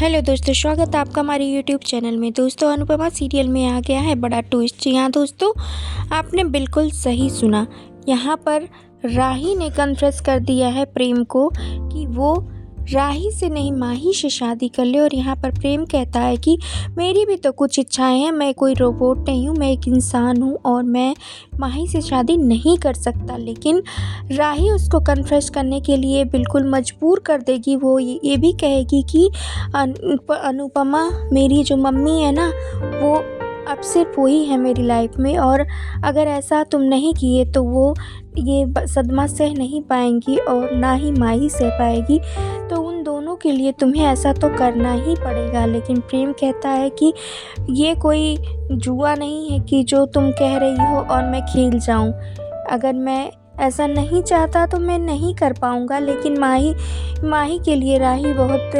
Hello दोस्तों, स्वागत है आपका हमारे यूट्यूब चैनल में। दोस्तों, अनुपमा सीरियल में आ गया है बड़ा ट्विस्ट। जी हाँ दोस्तों, आपने बिल्कुल सही सुना। यहाँ पर राही ने कन्फेस कर दिया है प्रेम को कि वो राही से नहीं माही से शादी कर ले। और यहाँ पर प्रेम कहता है कि मेरी भी तो कुछ इच्छाएं हैं, मैं कोई रोबोट नहीं हूँ, मैं एक इंसान हूँ और मैं माही से शादी नहीं कर सकता। लेकिन राही उसको कन्फेस करने के लिए बिल्कुल मजबूर कर देगी। वो ये भी कहेगी कि अनुपमा मेरी जो मम्मी है ना, वो अब सिर्फ वही है मेरी लाइफ में, और अगर ऐसा तुम नहीं किए तो वो ये सदमा सह नहीं पाएंगी और ना ही माही सह पाएगी। तो उन दोनों के लिए तुम्हें ऐसा तो करना ही पड़ेगा। लेकिन प्रेम कहता है कि ये कोई जुआ नहीं है कि जो तुम कह रही हो और मैं खेल जाऊं। अगर मैं ऐसा नहीं चाहता तो मैं नहीं कर पाऊंगा। लेकिन माही के लिए राही बहुत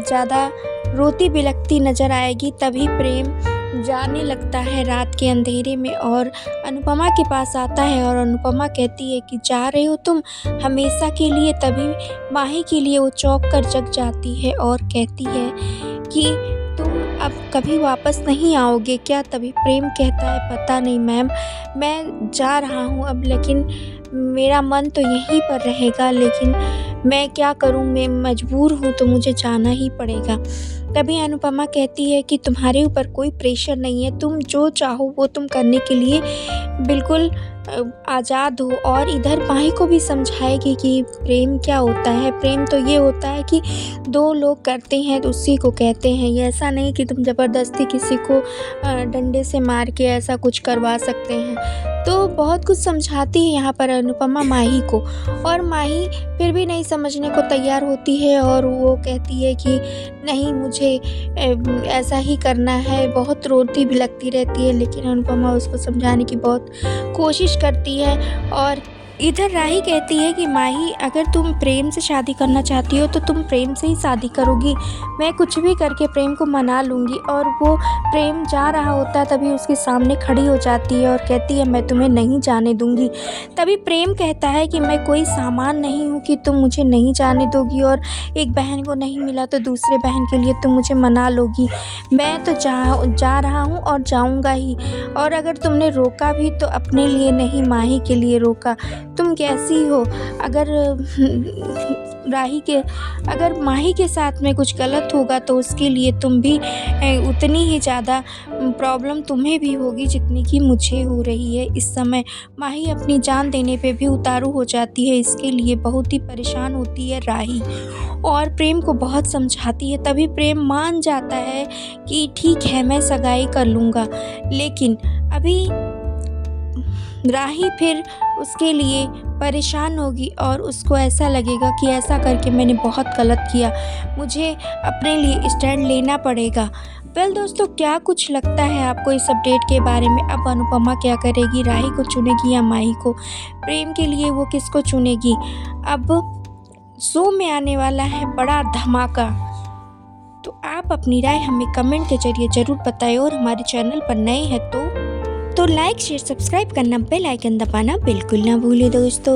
ज़्यादा रोती बिलखती नज़र आएगी। तभी प्रेम जाने लगता है रात के अंधेरे में और अनुपमा के पास आता है। और अनुपमा कहती है कि जा रहे हो तुम हमेशा के लिए। तभी माही के लिए वो चौंक कर जग जाती है और कहती है कि तुम अब कभी वापस नहीं आओगे क्या? तभी प्रेम कहता है पता नहीं मैम, मैं जा रहा हूँ अब, लेकिन मेरा मन तो यहीं पर रहेगा। लेकिन मैं क्या करूँ, मैं मजबूर हूँ तो मुझे जाना ही पड़ेगा। तभी अनुपमा कहती है कि तुम्हारे ऊपर कोई प्रेशर नहीं है, तुम जो चाहो वो तुम करने के लिए बिल्कुल आज़ाद हो। और इधर माही को भी समझाएगी कि प्रेम क्या होता है। प्रेम तो ये होता है कि दो लोग करते हैं तो उसी को कहते हैं। ये ऐसा नहीं कि तुम ज़बरदस्ती किसी को डंडे से मार के ऐसा कुछ करवा सकते हैं। तो बहुत कुछ समझाती है यहाँ पर अनुपमा माही को, और माही फिर भी नहीं समझने को तैयार होती है और वो कहती है कि नहीं, मुझे ऐसा ही करना है। बहुत रोती भी लगती रहती है, लेकिन अनुपमा उसको समझाने की बहुत कोशिश करती है। और इधर राही कहती है कि माही, अगर तुम प्रेम से शादी करना चाहती हो तो तुम प्रेम से ही शादी करोगी, मैं कुछ भी करके प्रेम को मना लूँगी। और वो प्रेम जा रहा होता है तभी उसके सामने खड़ी हो जाती है और कहती है मैं तुम्हें नहीं जाने दूँगी। तभी प्रेम कहता है कि मैं कोई सामान नहीं हूँ कि तुम मुझे नहीं जाने दोगी, और एक बहन को नहीं मिला तो दूसरे बहन के लिए तुम मुझे मना लोगी। मैं तो जा रहा हूँ और जाऊँगा ही। और अगर तुमने रोका भी तो अपने लिए नहीं, माही के लिए रोका। तुम कैसी हो? अगर माही के साथ में कुछ गलत होगा तो उसके लिए तुम भी उतनी ही ज़्यादा प्रॉब्लम तुम्हें भी होगी जितनी कि मुझे हो रही है इस समय। माही अपनी जान देने पे भी उतारू हो जाती है। इसके लिए बहुत ही परेशान होती है राही और प्रेम को बहुत समझाती है। तभी प्रेम मान जाता है कि ठीक है, मैं सगाई कर लूँगा। लेकिन अभी राही फिर उसके लिए परेशान होगी और उसको ऐसा लगेगा कि ऐसा करके मैंने बहुत गलत किया, मुझे अपने लिए स्टैंड लेना पड़ेगा। वेल दोस्तों, क्या कुछ लगता है आपको इस अपडेट के बारे में? अब अनुपमा क्या करेगी? राही को चुनेगी या माही को? प्रेम के लिए वो किसको चुनेगी? अब शो में आने वाला है बड़ा धमाका, तो आप अपनी राय हमें कमेंट के जरिए ज़रूर बताएं। और हमारे चैनल पर नए हैं तो लाइक शेयर सब्सक्राइब करना, बेल आइकन दबाना बिल्कुल ना भूलें दोस्तों।